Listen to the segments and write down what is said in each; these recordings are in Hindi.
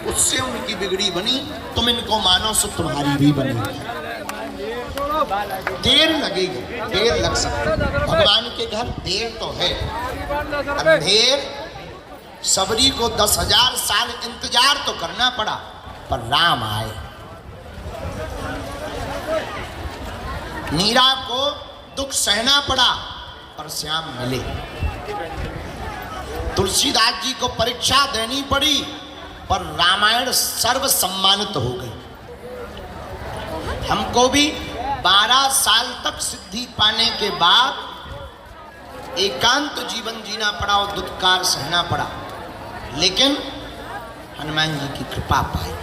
उससे उनकी बिगड़ी बनी, तुम इनको मानो सो तुम्हारी भी बनेगी। देर लगेगी, देर लग सकती है। भगवान के घर देर तो है। अंधेर सबरी को 10,000 साल इंतजार तो करना पड़ा, पर राम आए। मीरा को दुख सहना पड़ा, पर श्याम मिले। तुलसीदास जी को परीक्षा देनी पड़ी, पर रामायण सर्व सम्मानित हो गई। हमको भी 12 साल तक सिद्धि पाने के बाद एकांत जीवन जीना पड़ा और दुत्कार सहना पड़ा, लेकिन हनुमान जी की कृपा पाई।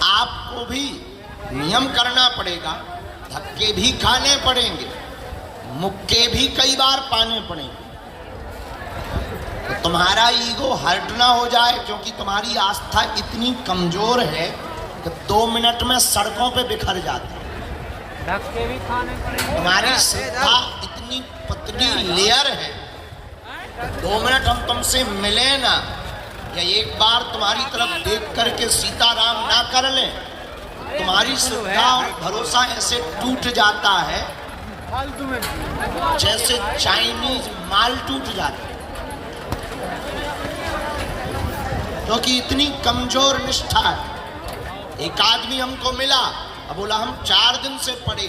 आपको भी नियम करना पड़ेगा, धक्के भी खाने पड़ेंगे, मुक्के भी कई बार पाने पड़ेंगे। तो तुम्हारा ईगो हर्ट ना हो जाए, क्योंकि तुम्हारी आस्था इतनी कमजोर है कि 2 मिनट में सड़कों पे बिखर जाती है। धक्के भी खाने पड़ेंगे। तुम्हारी श्रद्धा इतनी पतली लेयर है, 2 मिनट हम तुमसे मिले ना, या एक बार तुम्हारी तरफ देख करके सीताराम ना कर ले, तुम्हारी श्रद्धा और भरोसा ऐसे टूट जाता है जैसे चाइनीज माल टूट जाता है, क्योंकि इतनी कमजोर निष्ठा है। एक आदमी हमको मिला, अब बोला हम 4 दिन से पढ़े,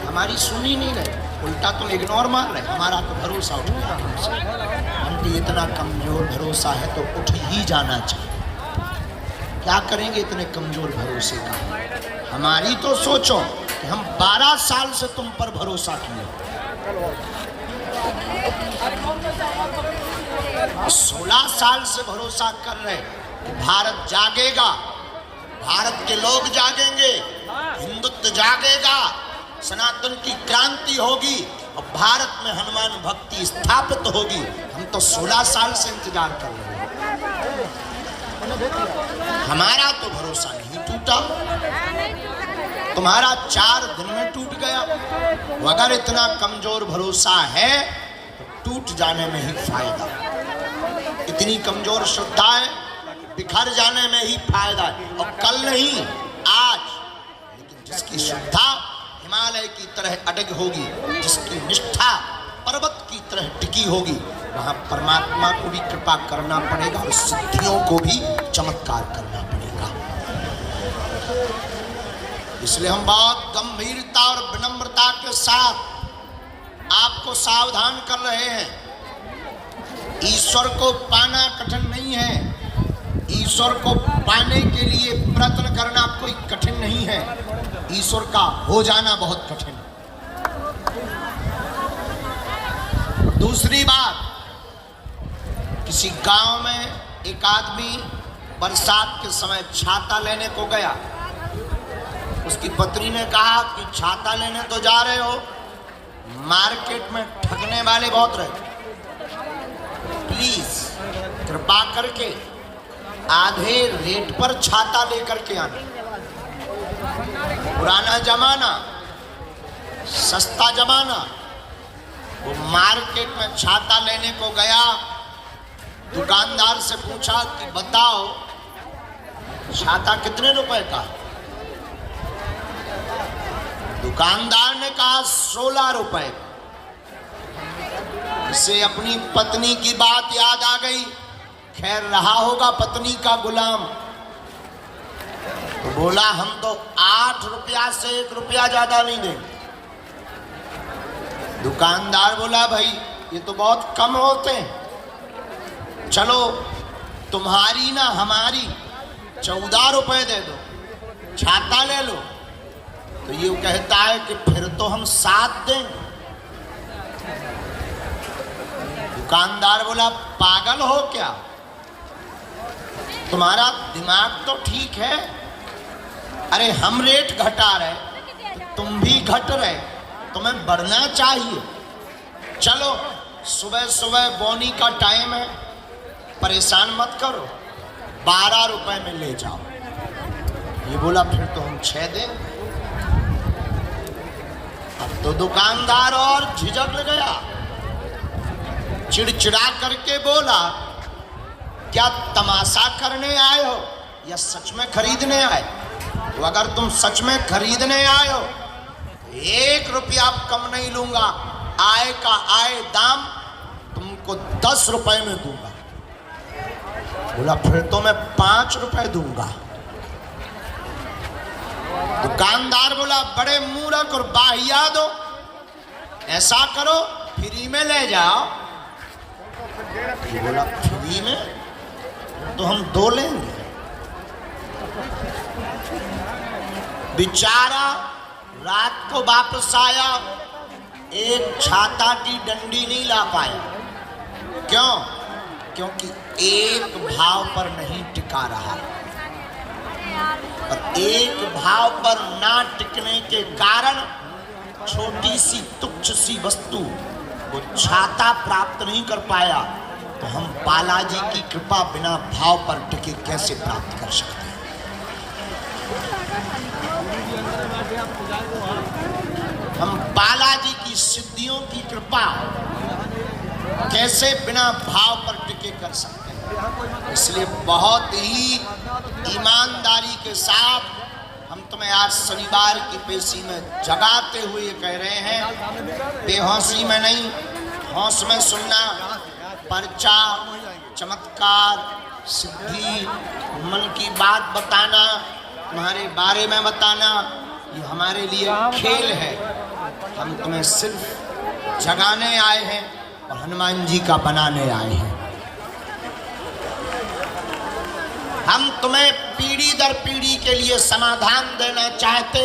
हमारी सुनी नहीं रहे, उल्टा तुम इग्नोर मार रहे, हमारा तो भरोसा उठ गया तुमसे। हमको इतना कमजोर भरोसा है तो उठ ही जाना चाहिए। क्या करेंगे इतने कमजोर भरोसे का? हमारी तो सोचो कि हम 12 साल से तुम पर भरोसा किए, 16 साल से भरोसा कर रहे कि भारत जागेगा, भारत के लोग जागेंगे, हिंदुत्व जागेगा, सनातन की क्रांति होगी और भारत में हनुमान भक्ति स्थापित होगी। हम तो 16 साल से इंतजार कर रहे हैं। हमारा तो भरोसा नहीं टूटा, तुम्हारा 4 दिन में टूट गया। अगर इतना कमजोर भरोसा है तो टूट जाने में ही फायदा, इतनी कमजोर श्रद्धा है बिखर जाने में ही फायदा है, और कल नहीं आज। लेकिन जिसकी श्रद्धा हिमालय की तरह अडग होगी, जिसकी निष्ठा पर्वत की तरह टिकी होगी, वहां परमात्मा को भी कृपा करना पड़ेगा और सिद्धियों को भी चमत्कार करना पड़ेगा। इसलिए हम बहुत गंभीरता और विनम्रता के साथ आपको सावधान कर रहे हैं। ईश्वर को पाना कठिन नहीं है, ईश्वर को पाने के लिए प्रयत्न करना कोई कठिन नहीं है, ईश्वर का हो जाना बहुत कठिन है। दूसरी बात, किसी गांव में एक आदमी बरसात के समय छाता लेने को गया। उसकी पत्नी ने कहा कि छाता लेने तो जा रहे हो, मार्केट में ठगने वाले बहुत रहे, प्लीज कृपा करके आधे रेट पर छाता लेकर के आना। पुराना जमाना, सस्ता जमाना। वो मार्केट में छाता लेने को गया, दुकानदार से पूछा कि बताओ छाता कितने रुपए का? दुकानदार ने कहा 16 रुपए। इसे अपनी पत्नी की बात याद आ गई, खैर रहा होगा पत्नी का गुलाम, तो बोला हम तो 8 रुपया से 1 रुपया ज्यादा नहीं देंगे। दुकानदार बोला भाई ये तो बहुत कम होते हैं, चलो तुम्हारी ना हमारी 14 रुपए दे दो, छाता ले लो। तो ये कहता है कि फिर तो हम 7 देंगे। दुकानदार बोला पागल हो क्या, तुम्हारा दिमाग तो ठीक है, अरे हम रेट घटा रहे तुम भी घट रहे, तुम्हें बढ़ना चाहिए। चलो सुबह सुबह बोनी का टाइम है, परेशान मत करो, 12 रुपए में ले जाओ। ये बोला फिर तो हम 6 दें। अब तो दुकानदार और झिझक गया, चिड़चिड़ा करके बोला क्या तमाशा करने आए हो या सच में खरीदने आए? तो अगर तुम सच में खरीदने आए हो, 1 रुपया कम नहीं लूंगा। आय का आय दाम तुमको 10 रुपए में दूंगा। बोला फिर तो मैं 5 रुपए दूंगा। दुकानदार बोला बड़े मूर्ख और बाहियात हो, ऐसा करो फ्री में ले जाओ। बोला फ्री में तो हम 2 लेंगे। बेचारा रात को वापस आया, एक छाता की डंडी नहीं ला पाया। क्यों? क्योंकि एक भाव पर नहीं टिका रहा। और एक भाव पर ना टिकने के कारण छोटी सी तुच्छ सी वस्तु वो छाता प्राप्त नहीं कर पाया। तो हम बालाजी की कृपा बिना भाव पर टिके कैसे प्राप्त कर सकते हैं? हम बालाजी की सिद्धियों की कृपा कैसे बिना भाव पर टिके कर सकते हैं? इसलिए बहुत ही ईमानदारी के साथ हम तुम्हें आज शनिवार की पेशी में जगाते हुए कह रहे हैं, बेहोशी में नहीं, होश में सुनना। पर्चा, चमत्कार, सिद्धि, मन की बात बताना, तुम्हारे बारे में बताना, ये हमारे लिए खेल है। हम तुम्हें सिर्फ जगाने आए हैं और हनुमान जी का बनाने आए हैं। हम तुम्हें पीढ़ी दर पीढ़ी के लिए समाधान देना चाहते,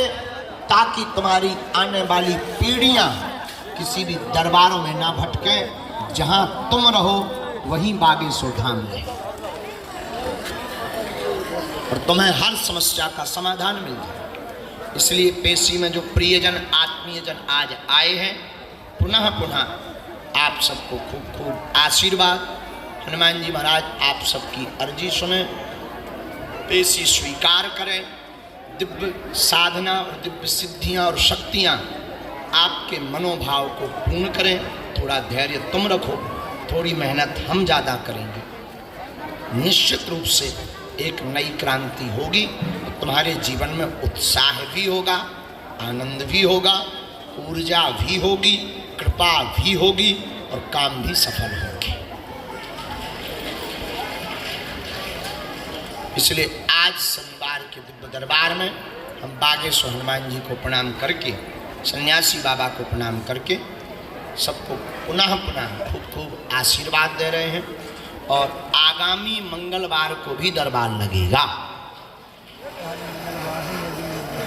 ताकि तुम्हारी आने वाली पीढ़ियां किसी भी दरबारों में ना भटकें। जहां तुम रहो वहीं बागेश्वर धाम रहे और तुम्हें हर समस्या का समाधान मिल जाए। इसलिए पेशी में जो प्रियजन, आत्मीयजन आज आए हैं, पुनः पुनः आप सबको खूब खूब आशीर्वाद। हनुमान जी महाराज आप सबकी अर्जी सुने, पेशी स्वीकार करें। दिव्य साधना और दिव्य सिद्धियां और शक्तियां आपके मनोभाव को पूर्ण करें। थोड़ा धैर्य तुम रखो, थोड़ी मेहनत हम ज़्यादा करेंगे। निश्चित रूप से एक नई क्रांति होगी। तुम्हारे जीवन में उत्साह भी होगा, आनंद भी होगा, ऊर्जा भी होगी, कृपा भी होगी और काम भी सफल होंगे। इसलिए आज शनिवार के दिव्य दरबार में हम बागेश्वर हनुमान जी को प्रणाम करके, सन्यासी बाबा को प्रणाम करके सबको पुनः पुनः खूब खूब आशीर्वाद दे रहे हैं। और आगामी मंगलवार को भी दरबार लगेगा।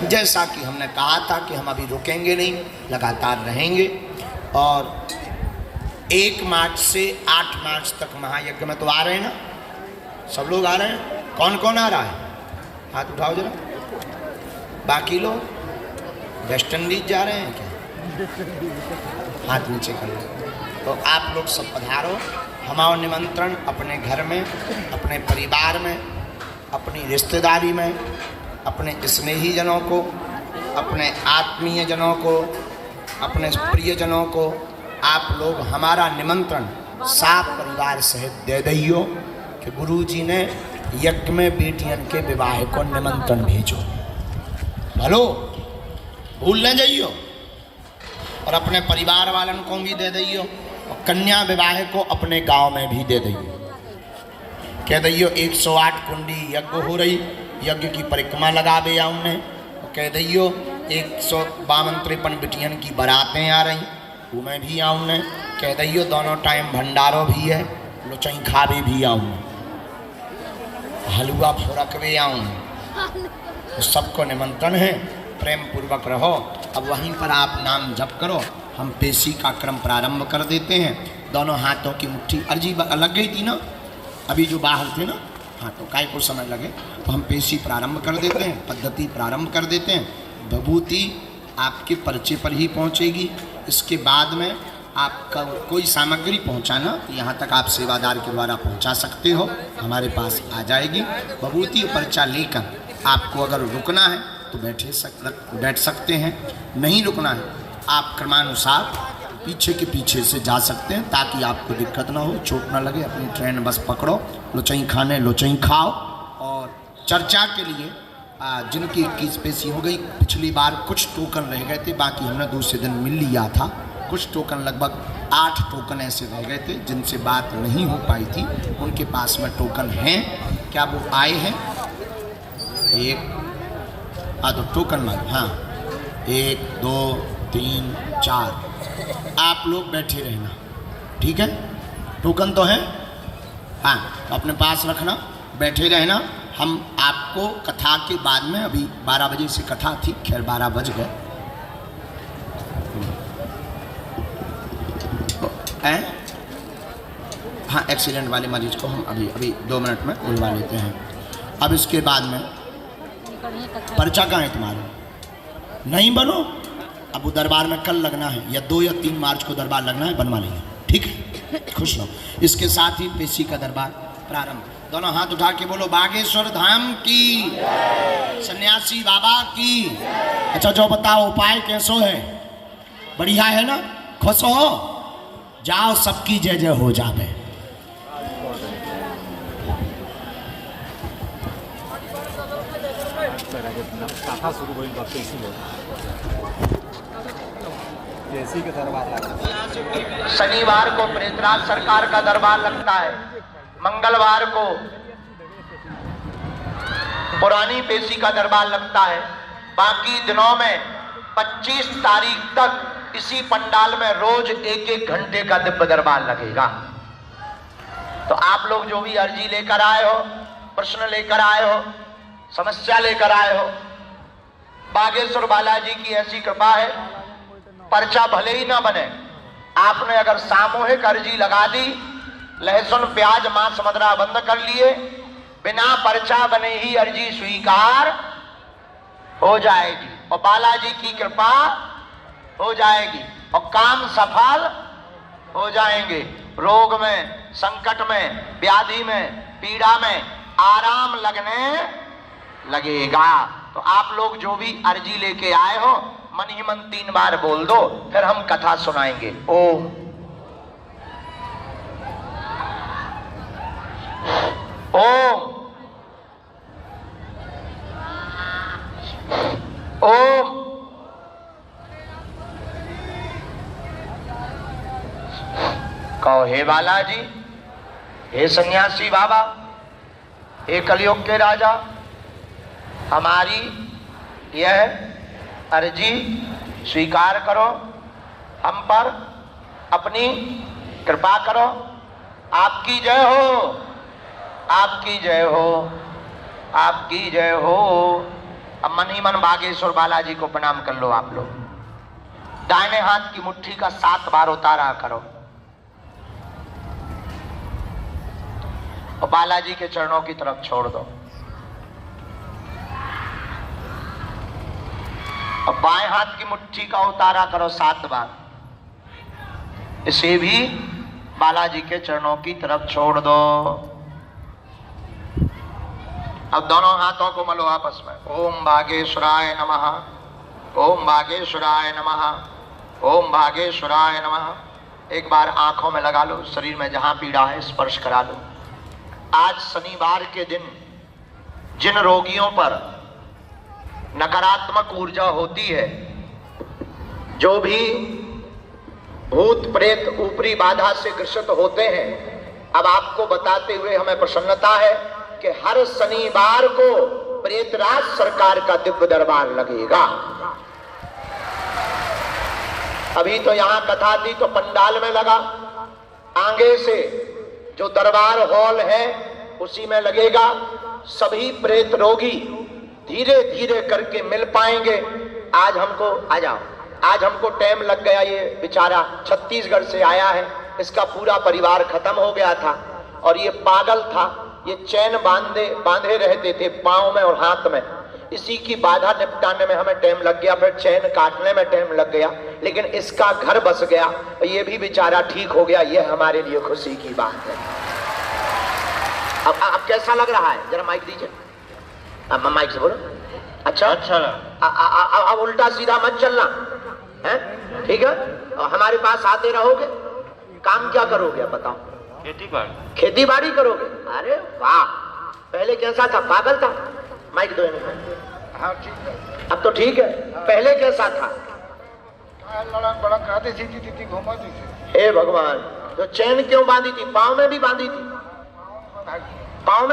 जैसा कि हमने कहा था कि हम अभी रुकेंगे नहीं, लगातार रहेंगे। और 1 मार्च से 8 मार्च तक महायज्ञ में तो आ रहे हैं ना, सब लोग आ रहे हैं। कौन कौन आ रहा है? हाथ उठाओ जरा। बाकी लोग वेस्ट इंडीज जा रहे हैं क्या? हाथ नीचे कर लो। तो आप लोग सब पधारो। हमारा निमंत्रण अपने घर में, अपने परिवार में, अपनी रिश्तेदारी में, अपने स्नेही जनों को, अपने आत्मीय जनों को, अपने प्रियजनों को आप लोग हमारा निमंत्रण साफ परिवार सहित दे दियो कि गुरुजी ने यज्ञ में बेटियन के विवाह को निमंत्रण भेजो। भलो भूल न जाइयो। और अपने परिवार वालन को भी दे दियो और कन्या विवाह को अपने गांव में भी दे दियो। कह दियो 108 कुंडी यज्ञ हो रही, यज्ञ की परिक्रमा लगावे या उन्हें। कह दियो 152-53 बिटियन की बारातें आ रही, वो मैं भी आऊँ। कह दियो दोनों टाइम भंडारो भी है, लुचई खावे भी आऊँ, हलवा फोरकवे आऊँ। तो सबको निमंत्रण है, प्रेम पूर्वक रहो। अब वहीं पर आप नाम जप करो। हम पेशी का क्रम प्रारंभ कर देते हैं। दोनों हाथों की मुट्ठी, अर्जी लग गई थी ना, अभी जो बाहर थे ना हाथों, काय को समय लगे, तो हम पेशी प्रारंभ कर देते हैं, पद्धति प्रारंभ कर देते हैं। विभूति आपके पर्चे पर ही पहुंचेगी। इसके बाद में आपका कोई सामग्री पहुंचाना तो यहाँ तक आप सेवादार के द्वारा पहुंचा सकते हो, हमारे पास आ जाएगी। विभूति पर्चा लेकर आपको अगर रुकना है तो बैठ सकते हैं, नहीं रुकना है आप क्रमानुसार पीछे के पीछे से जा सकते हैं ताकि आपको दिक्कत ना हो, चोट ना लगे। अपनी ट्रेन बस पकड़ो, लोचई खाने लोचई खाओ। और चर्चा के लिए जिनकी 21 पेशी हो गई, पिछली बार कुछ टोकन रह गए थे, बाकी हमने दूसरे दिन मिल लिया था। कुछ टोकन, लगभग 8 टोकन ऐसे रह गए थे जिनसे बात नहीं हो पाई थी, उनके पास में टोकन हैं। क्या वो आए हैं? एक तो टोकन मार, हाँ 1 2 3 4। आप लोग बैठे रहना, ठीक है? टोकन तो है, हाँ तो अपने पास रखना, बैठे रहना। हम आपको कथा के बाद में, अभी 12 बजे से कथा थी, खैर 12 बज गए हाँ, एक्सीडेंट वाले मरीज को हम अभी 2 मिनट में बुलवा लेते हैं। अब इसके बाद में पर्चा कहाँ है तुम्हारा? नहीं बनो, अब वो दरबार में कल लगना है, या 2 या 3 मार्च को दरबार लगना है, बनवा लेंगे, ठीक है? खुश रहो। इसके साथ ही पेशी का दरबार प्रारंभ। दोनों हाथ उठा के बोलो बागेश्वर धाम की, सन्यासी बाबा की। अच्छा जो बताओ उपाय कैसो है? बढ़िया है ना? खुश हो? जाओ, सबकी जय जय हो जावे। शनिवार को प्रेतराज सरकार का दरबार लगता है, मंगलवार को पुरानी पेशी का दरबार लगता है। बाकी दिनों में 25 तारीख तक इसी पंडाल में रोज 1-1 घंटे का दिव्य दरबार लगेगा। तो आप लोग जो भी अर्जी लेकर आए हो, प्रश्न लेकर आए हो, समस्या लेकर आए हो, बागेश्वर बालाजी की ऐसी कृपा है, पर्चा भले ही ना बने, आपने अगर सामूहिक अर्जी लगा दी, लहसुन प्याज मांस मदिरा बंद कर लिए, बिना पर्चा बने ही अर्जी स्वीकार हो जाएगी और बालाजी की कृपा हो जाएगी और काम सफल हो जाएंगे। रोग में, संकट में, व्याधि में, पीड़ा में आराम लगने लगेगा। तो आप लोग जो भी अर्जी लेके आए हो, मन ही मन 3 बार बोल दो, फिर हम कथा सुनाएंगे। ओम ओम ओम कहो हे बालाजी, हे सन्यासी बाबा, हे कलयुग के राजा, हमारी यह अर्जी स्वीकार करो, हम पर अपनी कृपा करो। आपकी जय हो, आपकी जय हो, आपकी जय हो। अब मन ही मन बागेश्वर बालाजी को प्रणाम कर लो। आप लोग दाहिने हाथ की मुट्ठी का 7 बार उतारा करो और बालाजी के चरणों की तरफ छोड़ दो। और बाएं हाथ की मुट्ठी का उतारा करो 7 बार, इसे भी बालाजी के चरणों की तरफ छोड़ दो। अब दोनों हाथों को मलो आपस में। ओम बागेश्वराय नमः, ओम बागेश्वराय नमः, ओम बागेश्वराय नमः। एक बार आंखों में लगा लो, शरीर में जहां पीड़ा है स्पर्श करा लो। आज शनिवार के दिन जिन रोगियों पर नकारात्मक ऊर्जा होती है, जो भी भूत प्रेत ऊपरी बाधा से ग्रसित होते हैं, अब आपको बताते हुए हमें प्रसन्नता है कि हर शनिवार को प्रेतराज सरकार का दिव्य दरबार लगेगा। अभी तो यहां कथा थी तो पंडाल में लगा, आगे से जो दरबार हॉल है उसी में लगेगा। सभी प्रेत रोगी धीरे धीरे करके मिल पाएंगे। आज हमको आ जाओ, आज हमको टाइम लग गया। ये बेचारा छत्तीसगढ़ से आया है, इसका पूरा परिवार खत्म हो गया था और ये पागल था। ये चैन बांधे रहते थे पांव में और हाथ में, इसी की बाधा निपटाने में हमें टाइम लग गया, फिर चैन काटने में टाइम लग गया, लेकिन इसका घर बस गया और ये भी बेचारा ठीक हो गया। ये हमारे लिए खुशी की बात है। अब कैसा लग रहा है? जरा माइक दीजिए। अब माइक से बोलो। अच्छा, अब उल्टा सीधा मत चलना, हैं? ठीक है, और हमारे पास आते रहोगे, काम क्या करोगे बताओ? खेती बाड़ी करोगे। अरे वाह, पहले कैसा था? पागल था? माइक दो इनको। हाँ ठीक है, अब तो ठीक है, पहले कैसा था? लड़क बड़क आते सीधी सीधी घुमाती थी। हे भगवान, तो चैन क्यों बांधी थी? पाँव में भी बांधी थी? पाँव में